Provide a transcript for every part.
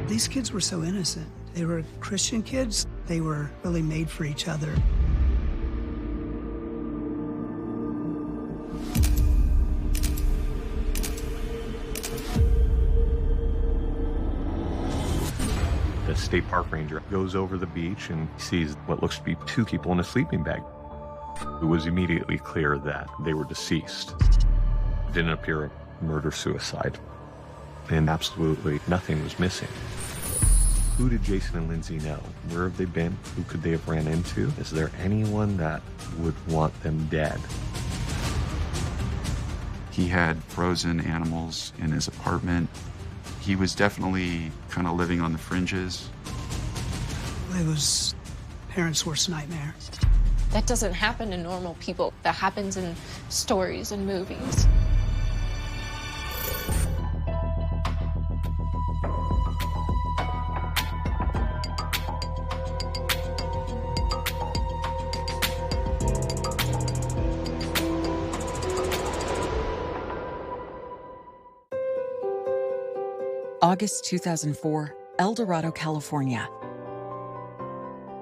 These kids were so innocent. They were Christian kids. They were really made for each other. The state park ranger goes over the beach and sees what looks to be two people in a sleeping bag. It was immediately clear that they were deceased. Didn't appear murder-suicide. And absolutely nothing was missing. Who did Jason and Lindsay know? Where have they been? Who could they have ran into? Is there anyone that would want them dead? He had frozen animals in his apartment. He was definitely kind of living on the fringes. It was parents' worst nightmare. That doesn't happen to normal people. That happens in stories and movies. August 2004, El Dorado, California.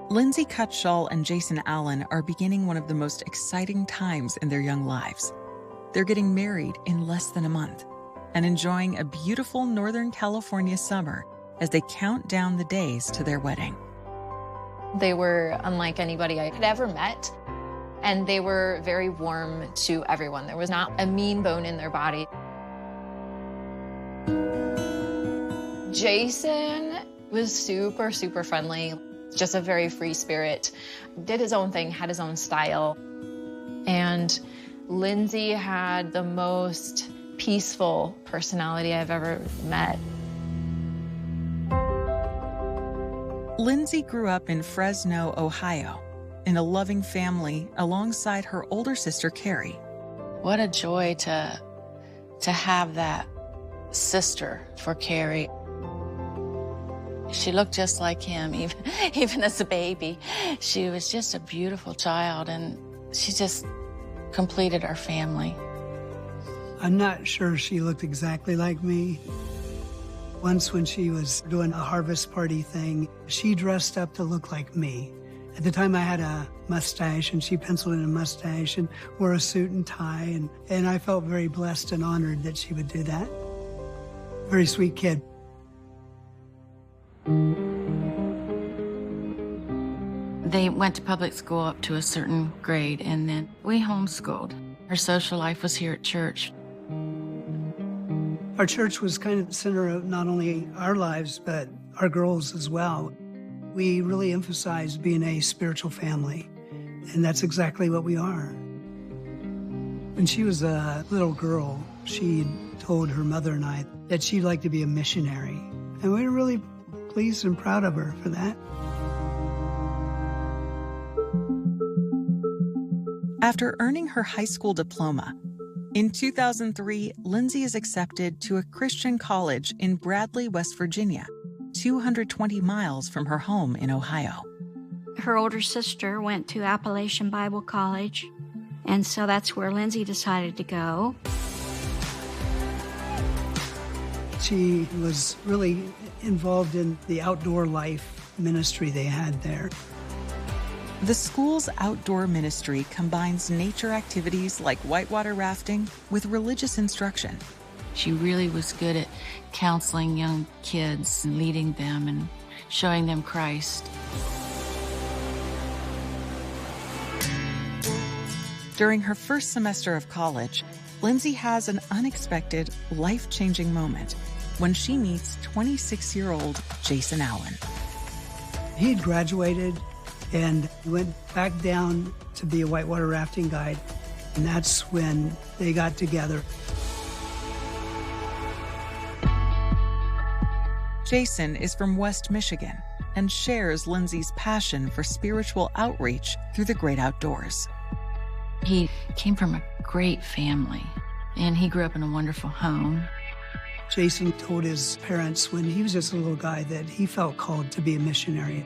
Lindsay Cutshall and Jason Allen are beginning one of the most exciting times in their young lives. They're getting married in less than a month and enjoying a beautiful Northern California summer as they count down the days to their wedding. They were unlike anybody I had ever met, and they were very warm to everyone. There was not a mean bone in their body. Jason was super, super friendly, just a very free spirit, did his own thing, had his own style. And Lindsay had the most peaceful personality I've ever met. Lindsay grew up in Fresno, Ohio, in a loving family alongside her older sister, Carrie. What a joy to have that sister for Carrie. She looked just like him, even as a baby. She was just a beautiful child, and she just completed our family. I'm not sure she looked exactly like me. Once when she was doing a harvest party thing, she dressed up to look like me. At the time I had a mustache, and she penciled in a mustache and wore a suit and tie, and I felt very blessed and honored that she would do that. Very sweet kid. They went to public school up to a certain grade, and then we homeschooled. Her social life was here at church. Our church was kind of the center of not only our lives, but our girls as well. We really emphasized being a spiritual family, and that's exactly what we are. When she was a little girl, she told her mother and I that she'd like to be a missionary, and we were really pleased and proud of her for that. After earning her high school diploma, in 2003, Lindsay is accepted to a Christian college in Bradley, West Virginia, 220 miles from her home in Ohio. Her older sister went to Appalachian Bible College, and so that's where Lindsay decided to go. She was really involved in the outdoor life ministry they had there. The school's outdoor ministry combines nature activities like whitewater rafting with religious instruction. She really was good at counseling young kids and leading them and showing them Christ. During her first semester of college, Lindsay has an unexpected, life-changing moment when she meets 26-year-old Jason Allen. He'd graduated and went back down to be a whitewater rafting guide, and that's when they got together. Jason is from West Michigan and shares Lindsay's passion for spiritual outreach through the great outdoors. He came from a great family, and he grew up in a wonderful home. Jason told his parents when he was just a little guy that he felt called to be a missionary.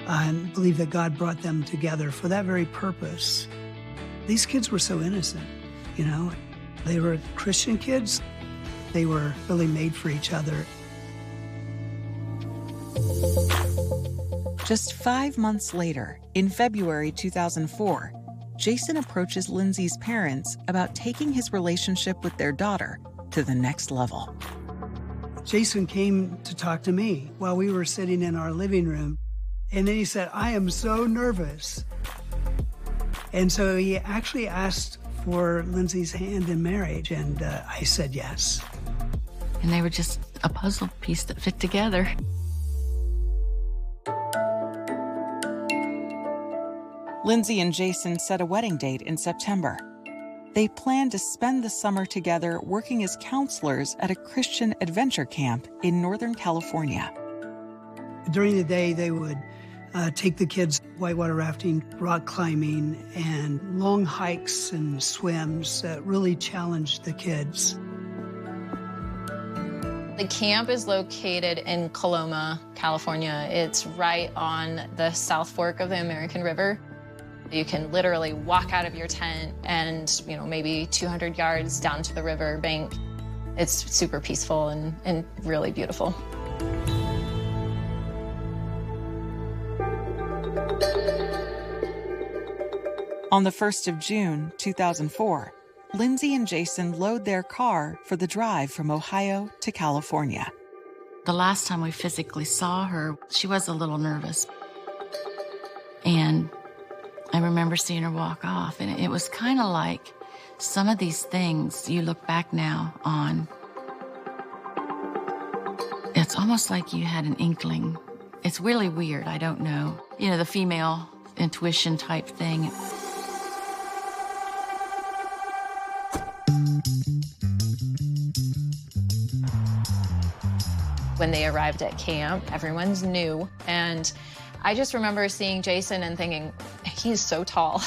I believe that God brought them together for that very purpose. These kids were so innocent, you know. They were Christian kids. They were really made for each other. Just 5 months later, in February 2004, Jason approaches Lindsay's parents about taking his relationship with their daughter to the next level. Jason came to talk to me while we were sitting in our living room. And then he said, "I am so nervous." And so he actually asked for Lindsay's hand in marriage, and I said yes. And they were just a puzzle piece that fit together. Lindsay and Jason set a wedding date in September. They planned to spend the summer together working as counselors at a Christian adventure camp in Northern California. During the day, they would take the kids whitewater rafting, rock climbing, and long hikes and swims that really challenged the kids. The camp is located in Coloma, California. It's right on the South Fork of the American River. You can literally walk out of your tent and, maybe 200 yards down to the river bank. It's super peaceful and really beautiful. On the 1st of June, 2004, Lindsay and Jason load their car for the drive from Ohio to California. The last time we physically saw her, she was a little nervous. And I remember seeing her walk off, and it was kind of like some of these things you look back now on. It's almost like you had an inkling. It's really weird, I don't know. The female intuition type thing. When they arrived at camp, everyone's new, and I just remember seeing Jason and thinking, he's so tall.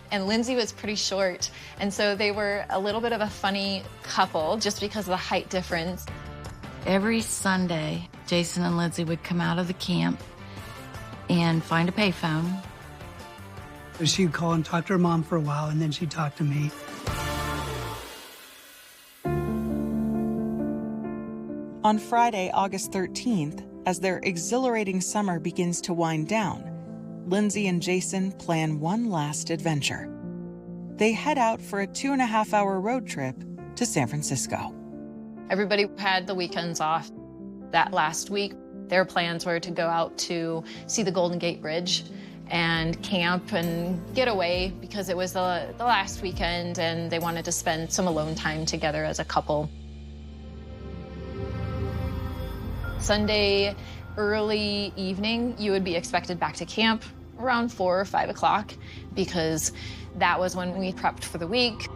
And Lindsay was pretty short, and so they were a little bit of a funny couple just because of the height difference. Every Sunday, Jason and Lindsay would come out of the camp and find a payphone. She'd call and talk to her mom for a while, and then she'd talk to me. On Friday, August 13th, as their exhilarating summer begins to wind down, Lindsay and Jason plan one last adventure. They head out for a 2.5-hour road trip to San Francisco. Everybody had the weekends off. That last week, their plans were to go out to see the Golden Gate Bridge and camp and get away because it was the last weekend and they wanted to spend some alone time together as a couple. Sunday early evening, you would be expected back to camp around 4 or 5 o'clock because that was when we prepped for the week.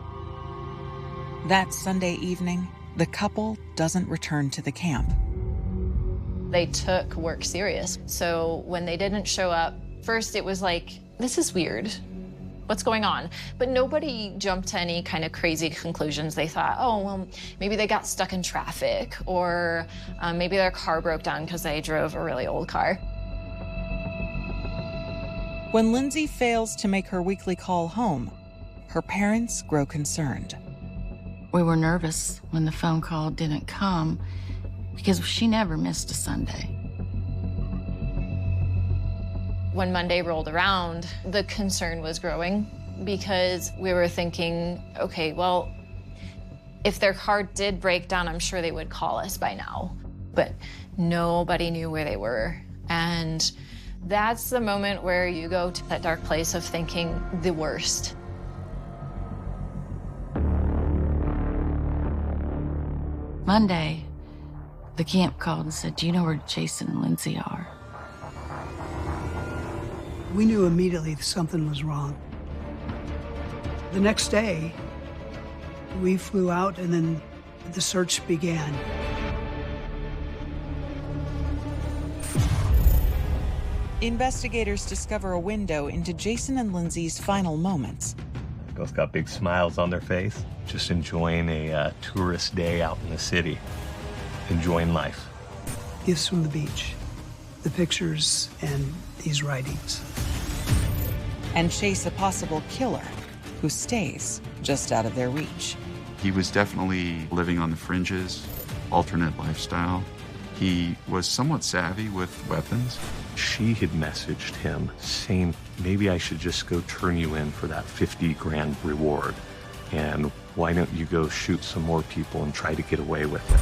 That Sunday evening, the couple doesn't return to the camp. They took work serious. So when they didn't show up, first it was like, this is weird. What's going on? But nobody jumped to any kind of crazy conclusions. They thought, oh, well, maybe they got stuck in traffic, or maybe their car broke down because they drove a really old car. When Lindsay fails to make her weekly call home, her parents grow concerned. We were nervous when the phone call didn't come because she never missed a Sunday. When Monday rolled around, the concern was growing because we were thinking, okay, well, if their car did break down, I'm sure they would call us by now. But nobody knew where they were. And that's the moment where you go to that dark place of thinking the worst. Monday, the camp called and said, do you know where Jason and Lindsay are? We knew immediately that something was wrong. The next day, we flew out and then the search began. Investigators discover a window into Jason and Lindsay's final moments. Both got big smiles on their face, just enjoying a tourist day out in the city, enjoying life. Gifts from the beach, the pictures, and these writings. And chase a possible killer who stays just out of their reach. He was definitely living on the fringes, alternate lifestyle. He was somewhat savvy with weapons. She had messaged him saying, maybe I should just go turn you in for that 50 grand reward. And why don't you go shoot some more people and try to get away with it?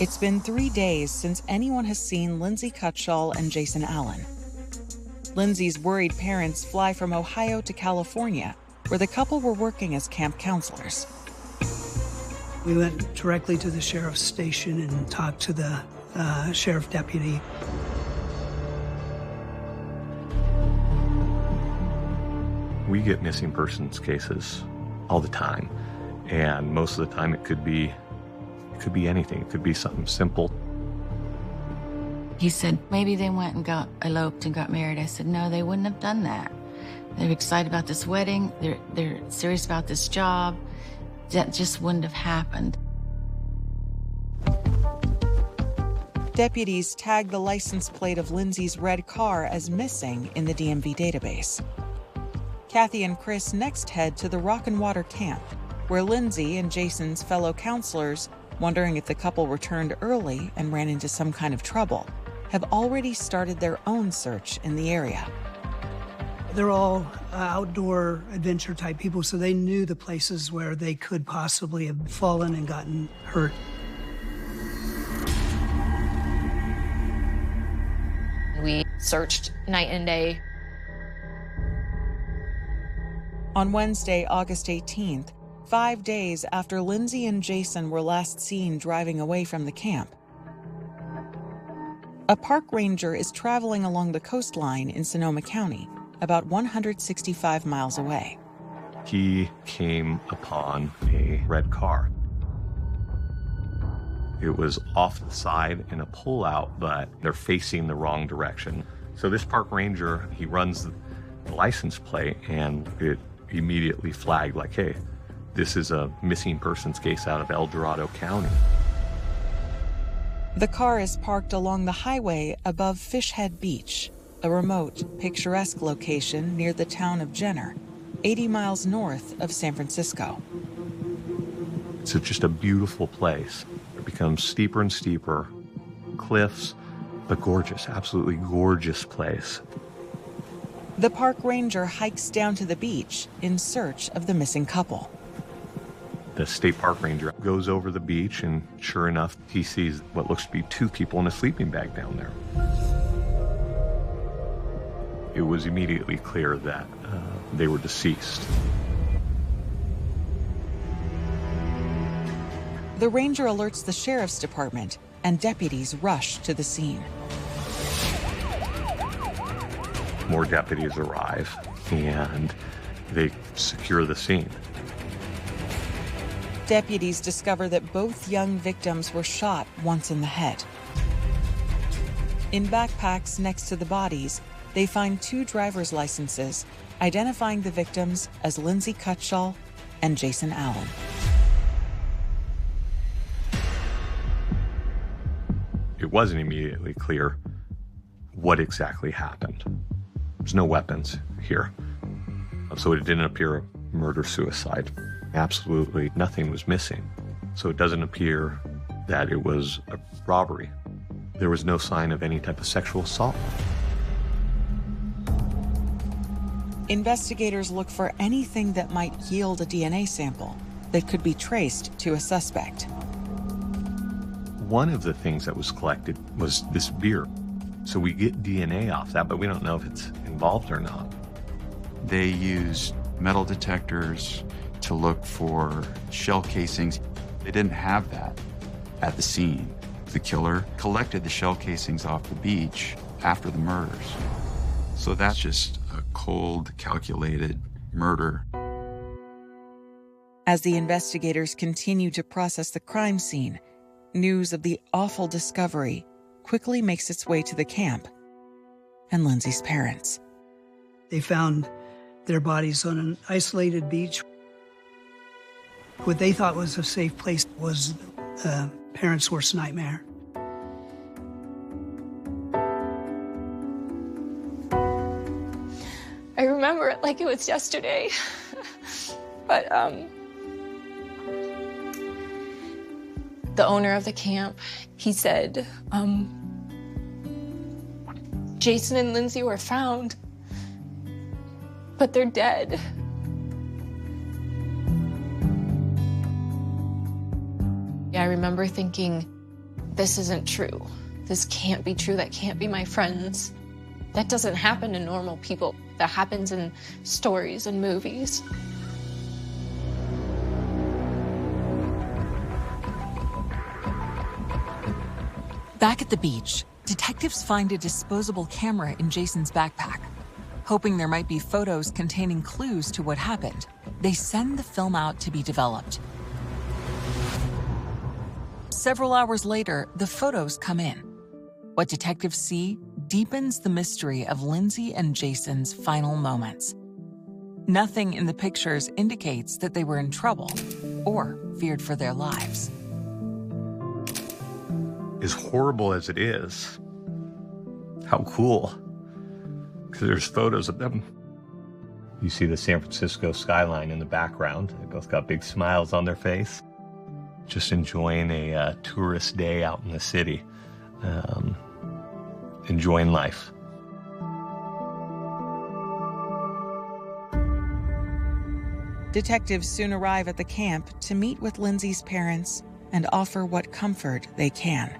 It's been 3 days since anyone has seen Lindsay Cutshall and Jason Allen. Lindsay's worried parents fly from Ohio to California, where the couple were working as camp counselors. We went directly to the sheriff's station and talked to the sheriff deputy. We get missing persons cases all the time, and most of the time it could be anything. It could be something simple. He said, maybe they went and got eloped and got married. I said, no, they wouldn't have done that. They're excited about this wedding. They're serious about this job. That just wouldn't have happened. Deputies tagged the license plate of Lindsay's red car as missing in the DMV database. Kathy and Chris next head to the Rock and Water camp, where Lindsay and Jason's fellow counselors, wondering if the couple returned early and ran into some kind of trouble, have already started their own search in the area. They're all outdoor adventure type people, so they knew the places where they could possibly have fallen and gotten hurt. We searched night and day. On Wednesday, August 18th, 5 days after Lindsay and Jason were last seen driving away from the camp, a park ranger is traveling along the coastline in Sonoma County, about 165 miles away. He came upon a red car. It was off the side in a pullout, but they're facing the wrong direction. So this park ranger, he runs the license plate, and it immediately flagged like, hey, this is a missing persons case out of El Dorado County. The car is parked along the highway above Fishhead Beach, a remote, picturesque location near the town of Jenner, 80 miles north of San Francisco. It's just a beautiful place. It becomes steeper and steeper, cliffs, but gorgeous, absolutely gorgeous place. The park ranger hikes down to the beach in search of the missing couple. The state park ranger goes over the beach, and sure enough, he sees what looks to be 2 people in a sleeping bag down there. It was immediately clear that they were deceased. The ranger alerts the sheriff's department, and deputies rush to the scene. More deputies arrive, and they secure the scene. Deputies discover that both young victims were shot once in the head. In backpacks next to the bodies, they find 2 driver's licenses, identifying the victims as Lindsay Cutshall and Jason Allen. It wasn't immediately clear what exactly happened. There's no weapons here, so it didn't appear a murder-suicide. Absolutely nothing was missing, so it doesn't appear that it was a robbery. There was no sign of any type of sexual assault. Investigators look for anything that might yield a DNA sample that could be traced to a suspect. One of the things that was collected was this beer. So we get DNA off that, but we don't know if it's involved or not. They used metal detectors to look for shell casings. They didn't have that at the scene. The killer collected the shell casings off the beach after the murders. So that's just a cold, calculated murder. As the investigators continue to process the crime scene, news of the awful discovery quickly makes its way to the camp and Lindsay's parents. They found their bodies on an isolated beach. What they thought was a safe place was parents' worst nightmare. I remember like it was yesterday. But the owner of the camp, he said, Jason and Lindsay were found, but they're dead. I remember thinking, this isn't true. This can't be true. That can't be my friends. That doesn't happen to normal people. That happens in stories and movies. Back at the beach, detectives find a disposable camera in Jason's backpack. Hoping there might be photos containing clues to what happened, they send the film out to be developed. Several hours later, the photos come in. What detectives see deepens the mystery of Lindsay and Jason's final moments. Nothing in the pictures indicates that they were in trouble or feared for their lives. As horrible as it is, how cool. Because there's photos of them. You see the San Francisco skyline in the background. They both got big smiles on their face. Just enjoying a tourist day out in the city. Enjoying life. Detectives soon arrive at the camp to meet with Lindsay's parents and offer what comfort they can.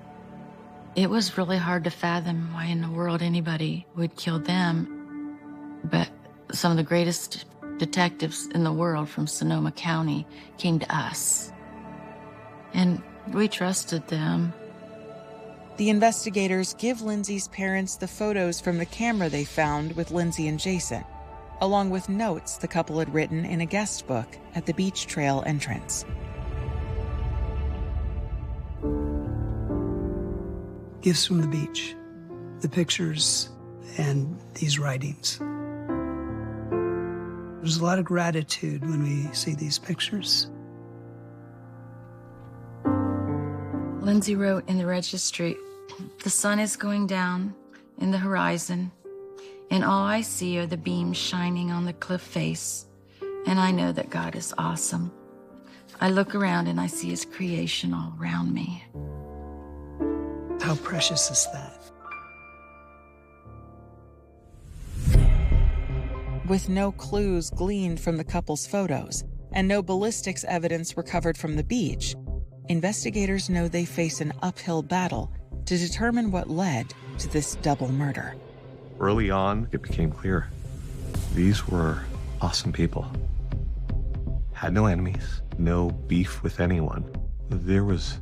It was really hard to fathom why in the world anybody would kill them. But some of the greatest detectives in the world from Sonoma County came to us. And we trusted them. The investigators give Lindsay's parents the photos from the camera they found with Lindsay and Jason, along with notes the couple had written in a guest book at the beach trail entrance. Gifts from the beach, the pictures, and these writings. There's a lot of gratitude when we see these pictures. Lindsay wrote in the registry, "The sun is going down in the horizon, and all I see are the beams shining on the cliff face, and I know that God is awesome. I look around and I see his creation all around me." How precious is that? With no clues gleaned from the couple's photos and no ballistics evidence recovered from the beach, investigators know they face an uphill battle to determine what led to this double murder. Early on, it became clear these were awesome people. Had no enemies, no beef with anyone. There was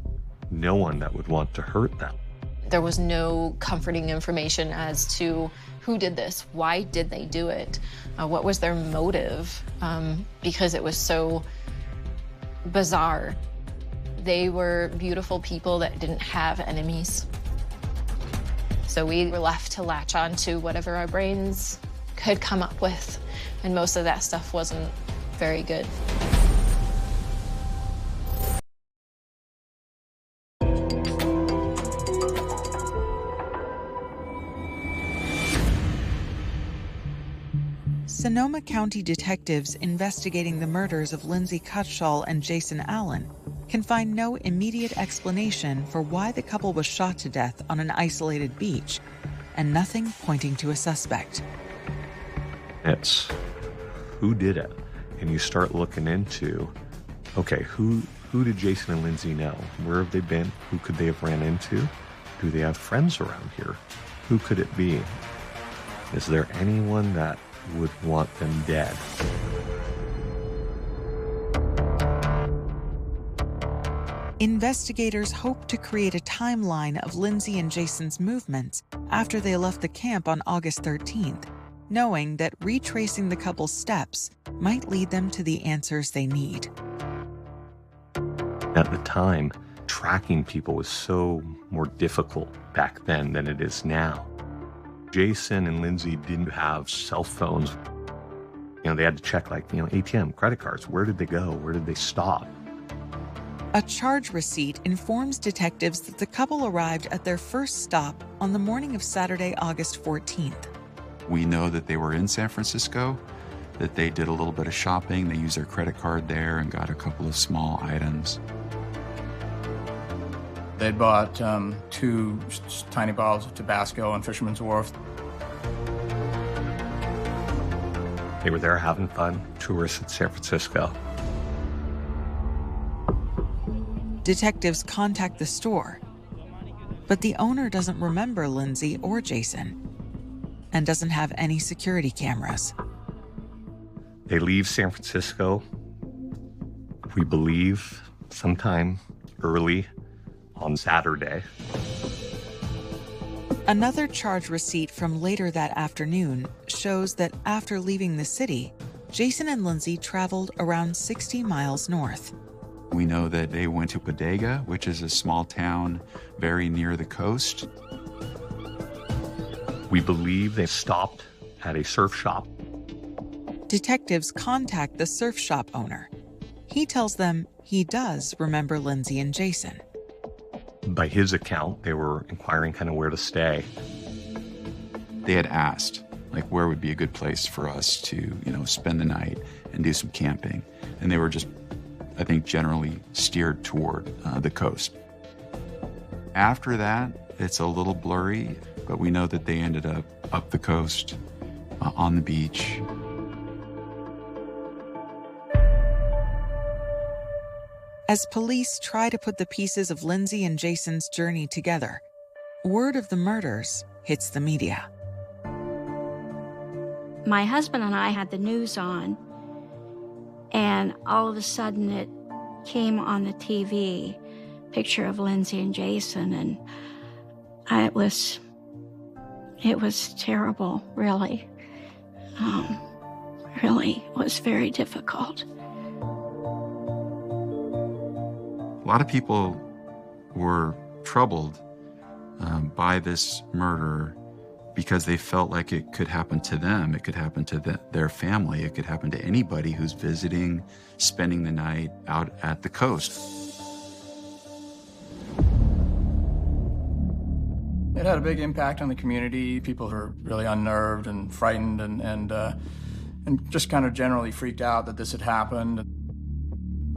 no one that would want to hurt them. There was no comforting information as to who did this, why did they do it, what was their motive, because it was so bizarre. They were beautiful people that didn't have enemies. So we were left to latch on to whatever our brains could come up with, and most of that stuff wasn't very good. Sonoma County detectives investigating the murders of Lindsay Cutshall and Jason Allen can find no immediate explanation for why the couple was shot to death on an isolated beach, and nothing pointing to a suspect. It's who did it? And you start looking into, okay, who did Jason and Lindsay know? Where have they been? Who could they have ran into? Do they have friends around here? Who could it be? Is there anyone that would want them dead? Investigators hope to create a timeline of Lindsay and Jason's movements after they left the camp on August 13th, knowing that retracing the couple's steps might lead them to the answers they need. At the time, tracking people was so more difficult back then than it is now. Jason and Lindsay didn't have cell phones. They had to check ATM, credit cards. Where did they go? Where did they stop? A charge receipt informs detectives that the couple arrived at their first stop on the morning of Saturday, August 14th. We know that they were in San Francisco that they did a little bit of shopping. They used their credit card there and got a couple of small items. They'd bought 2 tiny bottles of Tabasco on Fisherman's Wharf. They were there having fun, tourists in San Francisco. Detectives contact the store, but the owner doesn't remember Lindsay or Jason and doesn't have any security cameras. They leave San Francisco, we believe, sometime early on Saturday. Another charge receipt from later that afternoon shows that after leaving the city, Jason and Lindsay traveled around 60 miles north. We know that they went to Bodega, which is a small town very near the coast. We believe they stopped at a surf shop. Detectives contact the surf shop owner. He tells them he does remember Lindsay and Jason. By his account, they were inquiring kind of where to stay. They had asked, like, where would be a good place for us to, spend the night and do some camping. And they were just, I think, generally steered toward the coast. After that, it's a little blurry, but we know that they ended up the coast, on the beach. As police try to put the pieces of Lindsay and Jason's journey together, word of the murders hits the media. My husband and I had the news on, and all of a sudden it came on the TV, picture of Lindsay and Jason, and it was terrible, really. Really was very difficult. A lot of people were troubled by this murder because they felt like it could happen to them. It could happen to their family. It could happen to anybody who's visiting, spending the night out at the coast. It had a big impact on the community. People were really unnerved and frightened and just kind of generally freaked out that this had happened.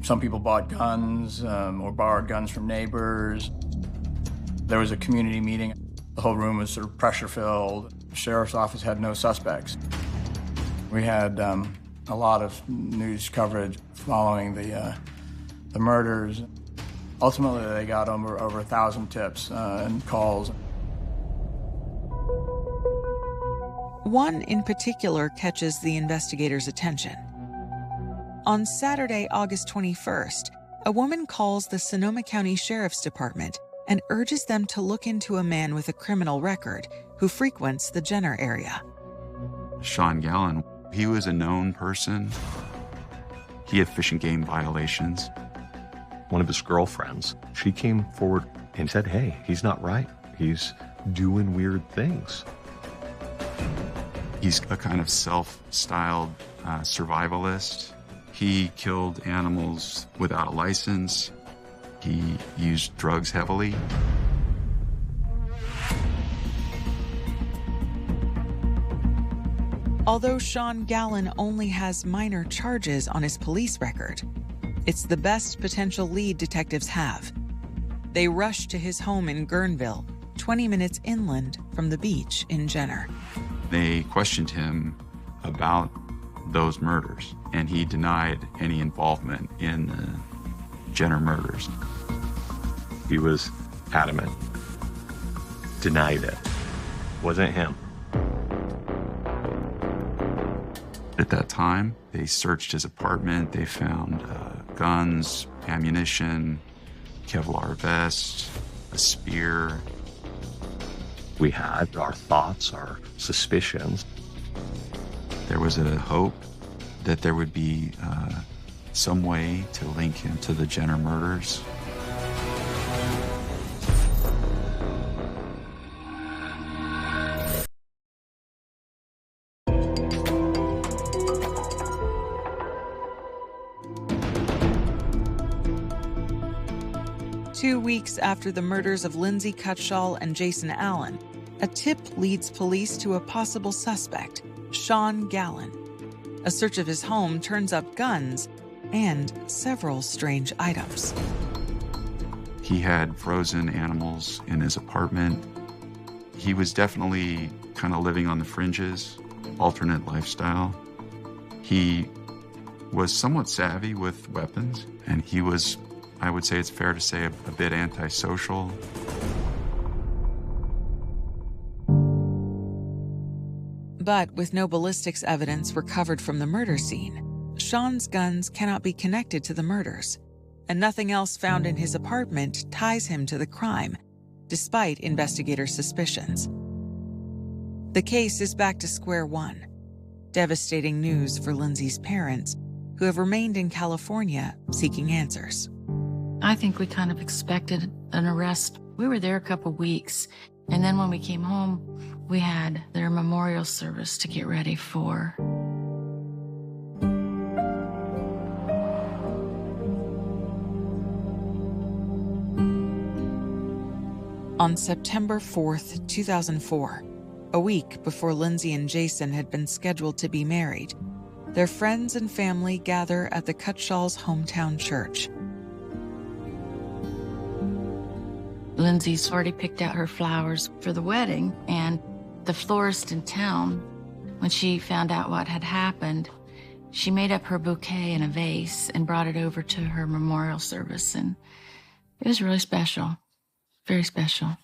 Some people bought guns or borrowed guns from neighbors. There was a community meeting. The whole room was sort of pressure-filled. The sheriff's office had no suspects. We had a lot of news coverage following the murders. Ultimately, they got over 1,000 tips and calls. One in particular catches the investigators' attention. On Saturday, August 21st, a woman calls the Sonoma County Sheriff's Department and urges them to look into a man with a criminal record who frequents the Jenner area. Sean Gallen, he was a known person. He had fish and game violations. One of his girlfriends, she came forward and said, hey, he's not right. He's doing weird things. He's a kind of self-styled survivalist. He killed animals without a license. He used drugs heavily. Although Sean Gallen only has minor charges on his police record, it's the best potential lead detectives have. They rush to his home in Guerneville, 20 minutes inland from the beach in Jenner. They questioned him about those murders, and he denied any involvement in the Jenner murders. He was adamant, denied it. Wasn't him. At that time, they searched his apartment. They found guns, ammunition, Kevlar vest, a spear. We had our thoughts, our suspicions. There was a hope that there would be some way to link him to the Jenner murders. Two weeks after the murders of Lindsay Cutshall and Jason Allen, a tip leads police to a possible suspect, Sean Gallen. A search of his home turns up guns and several strange items. He had frozen animals in his apartment. He was definitely kind of living on the fringes, alternate lifestyle. He was somewhat savvy with weapons, and he was, I would say it's fair to say, a bit antisocial. But with no ballistics evidence recovered from the murder scene, Sean's guns cannot be connected to the murders, and nothing else found in his apartment ties him to the crime, despite investigators' suspicions. The case is back to square one. Devastating news for Lindsay's parents, who have remained in California seeking answers. I think we kind of expected an arrest. We were there a couple weeks, and then when we came home, we had their memorial service to get ready for. On September 4th, 2004, a week before Lindsay and Jason had been scheduled to be married, their friends and family gather at the Cutshall's hometown church. Lindsay's already picked out her flowers for the wedding, and the florist in town, when she found out what had happened, she made up her bouquet in a vase and brought it over to her memorial service, and it was really special, very special.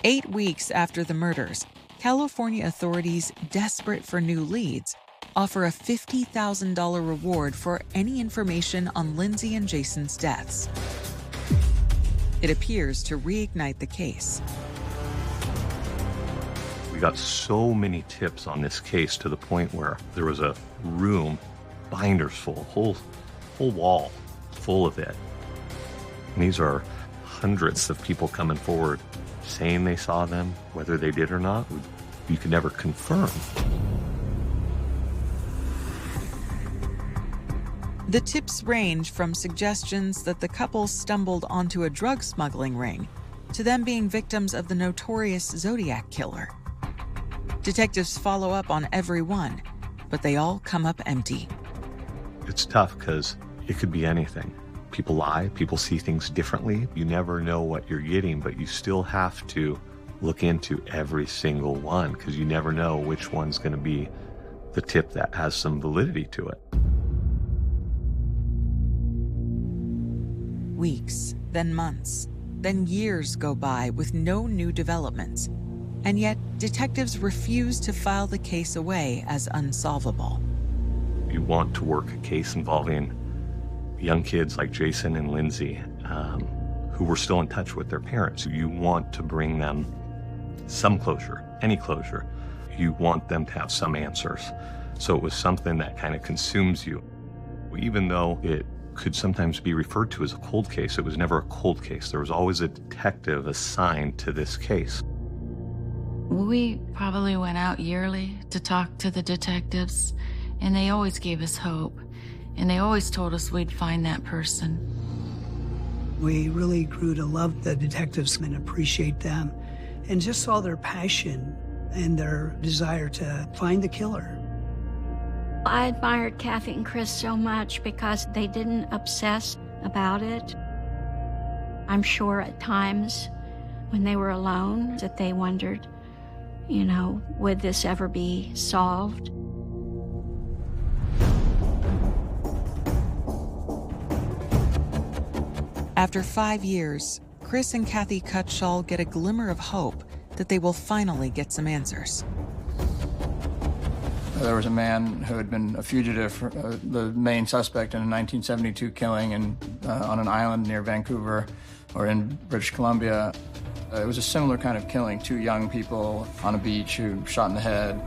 8 weeks after the murders, California authorities, desperate for new leads, offer a $50,000 reward for any information on Lindsay and Jason's deaths. It appears to reignite the case. We got so many tips on this case to the point where there was a room, binders full, whole wall full of it. And these are hundreds of people coming forward saying they saw them. Whether they did or not, you could never confirm. The tips range from suggestions that the couple stumbled onto a drug smuggling ring to them being victims of the notorious Zodiac killer. Detectives follow up on every one, but they all come up empty. It's tough because it could be anything. People lie, people see things differently. You never know what you're getting, but you still have to look into every single one because you never know which one's going to be the tip that has some validity to it. Weeks, then months, then years go by with no new developments, and yet detectives refuse to file the case away as unsolvable. You want to work a case involving young kids like Jason and Lindsay, who were still in touch with their parents. You want to bring them some closure, any closure. You want them to have some answers. So it was something that kind of consumes you. Even though it could sometimes be referred to as a cold case, it was never a cold case. There was always a detective assigned to this case. We probably went out yearly to talk to the detectives, and they always gave us hope, and they always told us we'd find that person. We really grew to love the detectives and appreciate them, and just saw their passion and their desire to find the killer. I admired Kathy and Chris so much because they didn't obsess about it. I'm sure at times when they were alone that they wondered, would this ever be solved? After 5 years, Chris and Kathy Cutshall get a glimmer of hope that they will finally get some answers. There was a man who had been a fugitive, the main suspect in a 1972 killing on an island near Vancouver or in British Columbia. It was a similar kind of killing, 2 young people on a beach who shot in the head.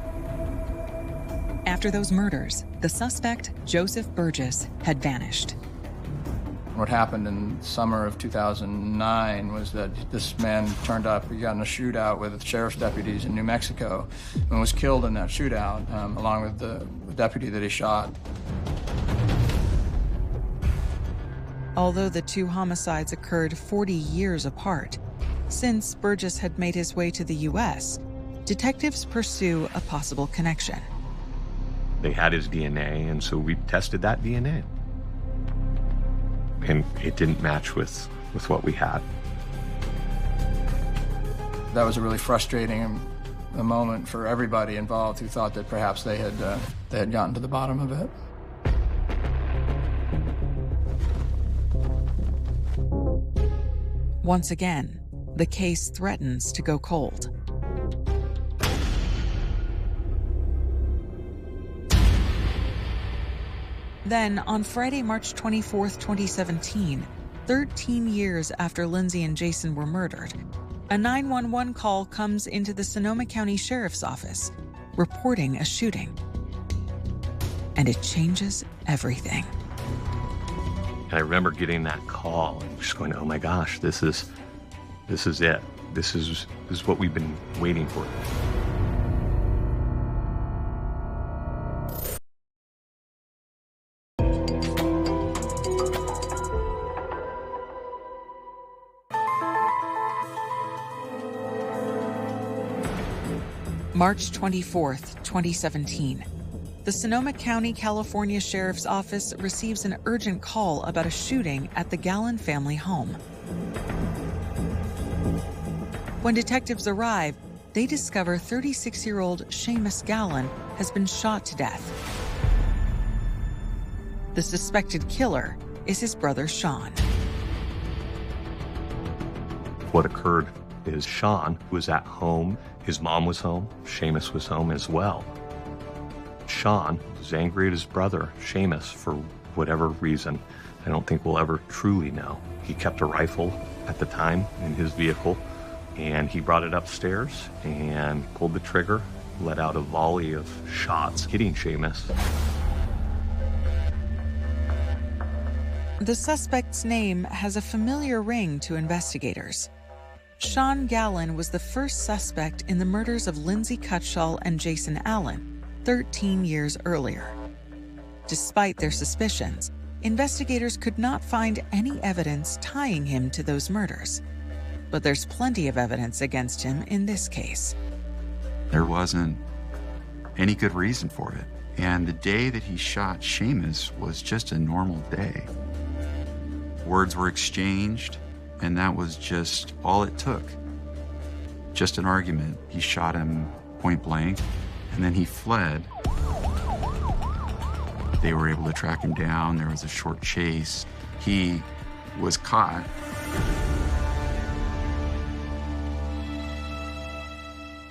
After those murders, the suspect, Joseph Burgess, had vanished. What happened in summer of 2009 was that this man turned up. He got in a shootout with sheriff's deputies in New Mexico and was killed in that shootout, along with the deputy that he shot. Although the 2 homicides occurred 40 years apart, since Burgess had made his way to the U.S., detectives pursue a possible connection. They had his DNA, and so we tested that DNA. And it didn't match with what we had. That was a really frustrating moment for everybody involved who thought that perhaps they had gotten to the bottom of it. Once again, the case threatens to go cold. Then, on Friday, March 24th, 2017, 13 years after Lindsay and Jason were murdered, a 911 call comes into the Sonoma County Sheriff's Office, reporting a shooting. And it changes everything. And I remember getting that call and just going, oh my gosh, this is it. This is what we've been waiting for. March 24th, 2017. The Sonoma County, California Sheriff's Office receives an urgent call about a shooting at the Gallen family home. When detectives arrive, they discover 36-year-old Seamus Gallen has been shot to death. The suspected killer is his brother Sean. What occurred is Sean was at home. His mom was home. Seamus was home as well. Sean was angry at his brother, Seamus, for whatever reason. I don't think we'll ever truly know. He kept a rifle at the time in his vehicle, and he brought it upstairs and pulled the trigger, let out a volley of shots, hitting Seamus. The suspect's name has a familiar ring to investigators. Sean Gallen was the first suspect in the murders of Lindsay Cutshall and Jason Allen 13 years earlier. Despite their suspicions, investigators could not find any evidence tying him to those murders. But there's plenty of evidence against him in this case. There wasn't any good reason for it. And the day that he shot Seamus was just a normal day. Words were exchanged, and that was just all it took. Just an argument. He shot him point blank, and then he fled. They were able to track him down. There was a short chase. He was caught.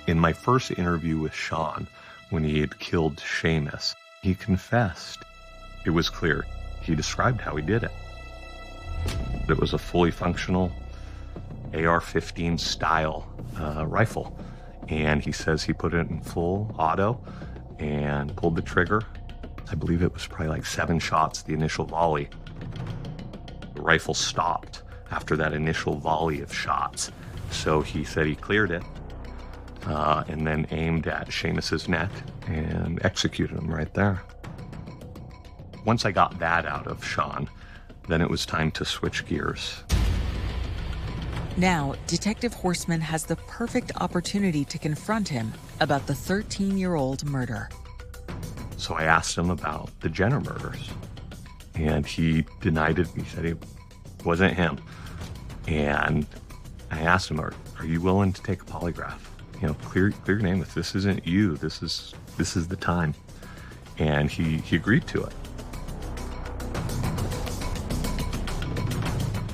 In my first interview with Sean, when he had killed Seamus, he confessed. It was clear. He described how he did it. It was a fully functional AR-15 style rifle. And he says he put it in full auto and pulled the trigger. I believe it was probably like 7 shots, the initial volley. The rifle stopped after that initial volley of shots. So he said he cleared it and then aimed at Seamus's neck and executed him right there. Once I got that out of Sean, then it was time to switch gears. Now, Detective Horstman has the perfect opportunity to confront him about the 13-year-old murder. So I asked him about the Jenner murders, and he denied it. He said it wasn't him. And I asked him, are you willing to take a polygraph? You know, clear your name. If this isn't you, this is the time. And he agreed to it.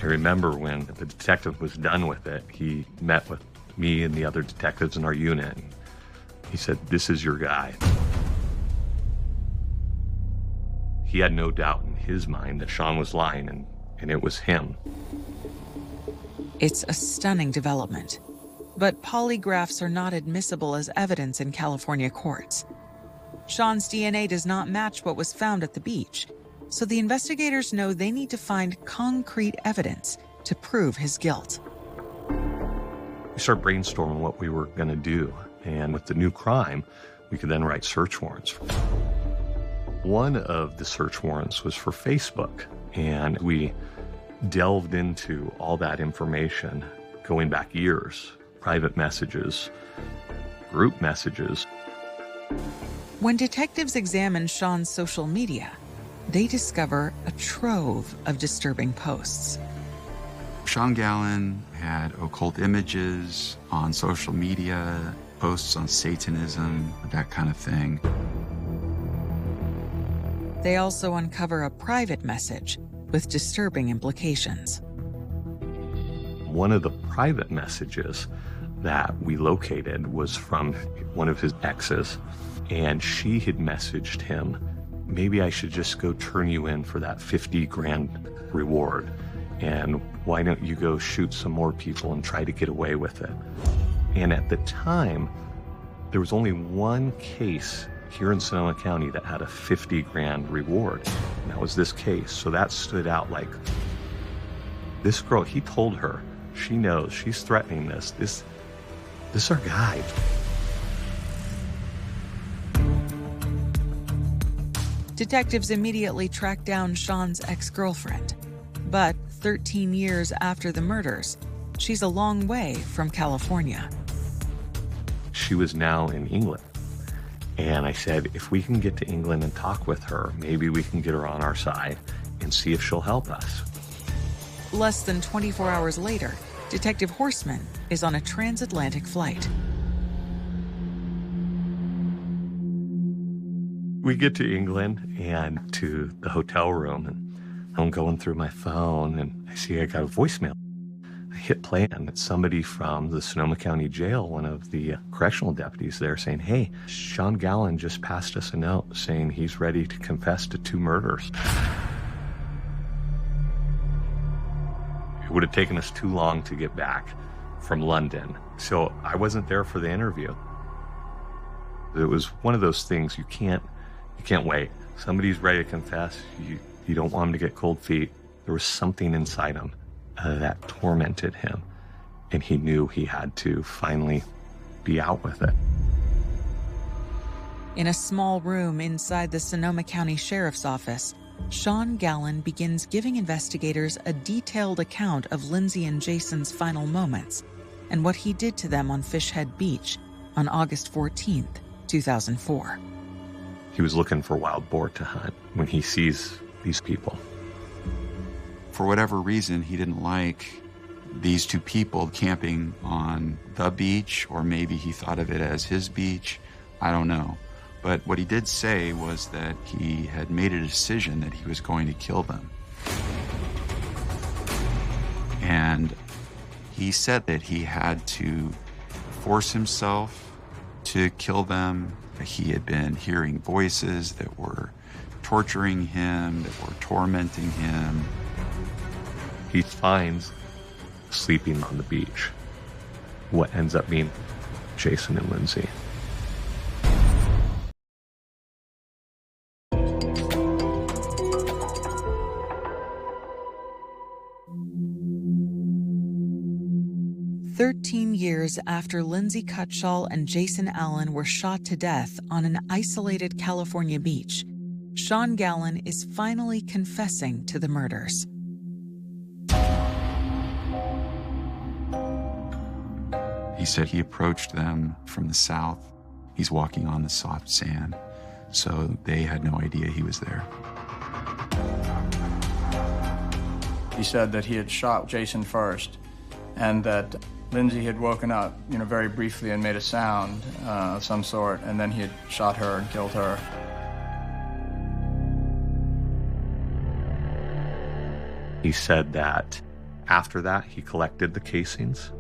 I remember when the detective was done with it, he met with me and the other detectives in our unit. And he said, "This is your guy." He had no doubt in his mind that Sean was lying, and it was him. It's a stunning development, but polygraphs are not admissible as evidence in California courts. Sean's DNA does not match what was found at the beach, so the investigators know they need to find concrete evidence to prove his guilt. We started brainstorming what we were going to do, and with the new crime, we could then write search warrants. One of the search warrants was for Facebook, and we delved into all that information going back years, private messages, group messages. When detectives examine Sean's social media, they discover a trove of disturbing posts. Sean Gallen had occult images on social media, posts on Satanism, that kind of thing. They also uncover a private message with disturbing implications. One of the private messages that we located was from one of his exes, and she had messaged him, maybe I should just go turn you in for that 50 grand reward, and why don't you go shoot some more people and try to get away with it. And at the time, there was only one case here in Sonoma County that had a 50 grand reward, and that was this case. So that stood out. Like, this girl, he told her, she knows, she's threatening this is our guy. Detectives immediately track down Sean's ex-girlfriend, but 13 years after the murders, she's a long way from California. She was now in England. And I said, if we can get to England and talk with her, maybe we can get her on our side and see if she'll help us. Less than 24 hours later, Detective Horstman is on a transatlantic flight. We get to England and to the hotel room, and I'm going through my phone, and I see I got a voicemail. I hit play, and it's somebody from the Sonoma County Jail, one of the correctional deputies there, saying, hey, Sean Gallen just passed us a note saying he's ready to confess to 2 murders. It would have taken us too long to get back from London, so I wasn't there for the interview. It was one of those things you can't wait. Somebody's ready to confess. You don't want him to get cold feet. There was something inside him that tormented him, and he knew he had to finally be out with it. In a small room inside the Sonoma County Sheriff's Office, Sean Gallen begins giving investigators a detailed account of Lindsay and Jason's final moments and what he did to them on Fishhead Beach on August 14th, 2004. He was looking for wild boar to hunt when he sees these people. For whatever reason, he didn't like these 2 people camping on the beach, or maybe he thought of it as his beach. I don't know. But what he did say was that he had made a decision that he was going to kill them. And he said that he had to force himself to kill them. He had been hearing voices that were torturing him, that were tormenting him. He finds sleeping on the beach what ends up being Jason and Lindsay. Years after Lindsay Cutshall and Jason Allen were shot to death on an isolated California beach, Sean Gallen is finally confessing to the murders. He said he approached them from the south. He's walking on the soft sand, so they had no idea he was there. He said that he had shot Jason first, and that Lindsay had woken up, very briefly and made a sound of some sort, and then he had shot her and killed her. He said that after that, he collected the casings.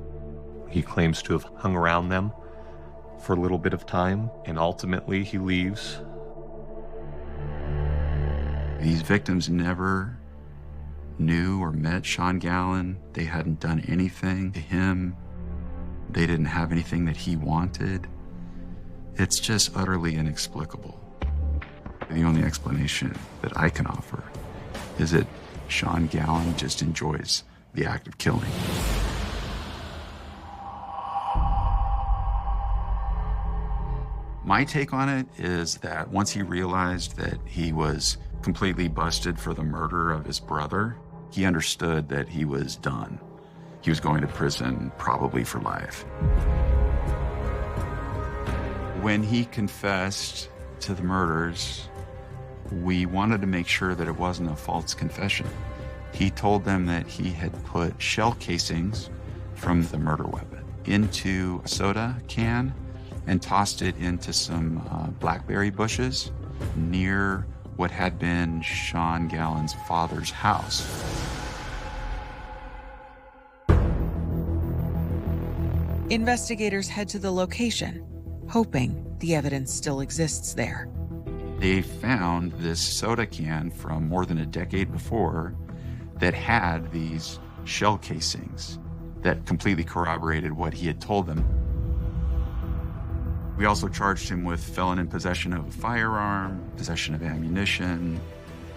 He claims to have hung around them for a little bit of time, and ultimately he leaves. These victims never knew or met Sean Gallen. They hadn't done anything to him. They didn't have anything that he wanted. It's just utterly inexplicable. The only explanation that I can offer is that Sean Gallen just enjoys the act of killing. My take on it is that once he realized that he was completely busted for the murder of his brother, he understood that he was done. He was going to prison probably for life. When he confessed to the murders, we wanted to make sure that it wasn't a false confession. He told them that he had put shell casings from the murder weapon into a soda can and tossed it into some blackberry bushes near what had been Sean Gallen's father's house. Investigators head to the location, hoping the evidence still exists there. They found this soda can from more than a decade before that had these shell casings that completely corroborated what he had told them. We also charged him with felon in possession of a firearm, possession of ammunition,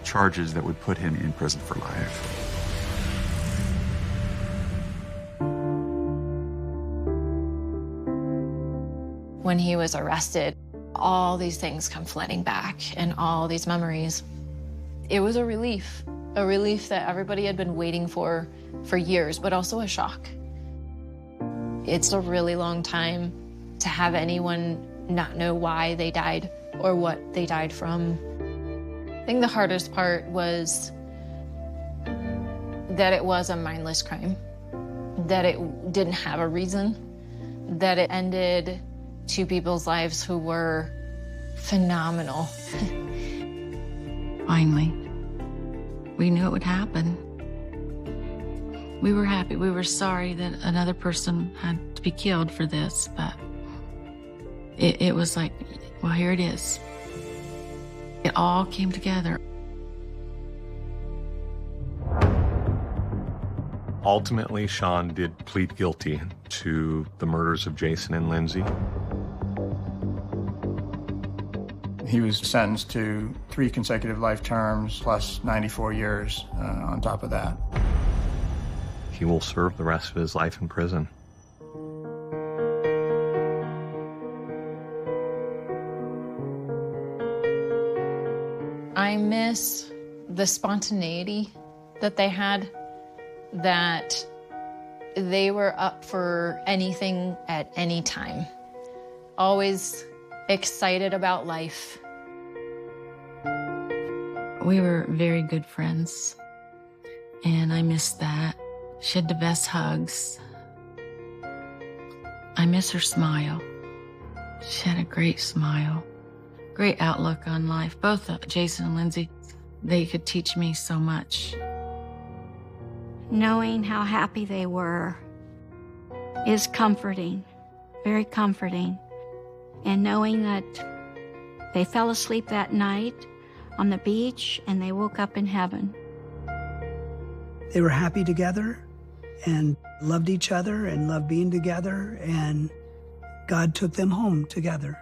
charges that would put him in prison for life. When he was arrested, all these things come flooding back and all these memories. It was a relief that everybody had been waiting for years, but also a shock. It's a really long time to have anyone not know why they died or what they died from. I think the hardest part was that it was a mindless crime, that it didn't have a reason, that it ended two people's lives who were phenomenal. Finally, we knew it would happen. We were happy. We were sorry that another person had to be killed for this, but it was like, well, here it is. It all came together. Ultimately, Sean did plead guilty to the murders of Jason and Lindsay. He was sentenced to 3 consecutive life terms plus 94 years on top of that. He will serve the rest of his life in prison. I miss the spontaneity that they had, that they were up for anything at any time. Always excited about life. We were very good friends, and I miss that. She had the best hugs. I miss her smile. She had a great smile, great outlook on life. Both Jason and Lindsay, they could teach me so much. Knowing how happy they were is comforting, very comforting. And knowing that they fell asleep that night on the beach and they woke up in heaven. They were happy together and loved each other and loved being together, and God took them home together.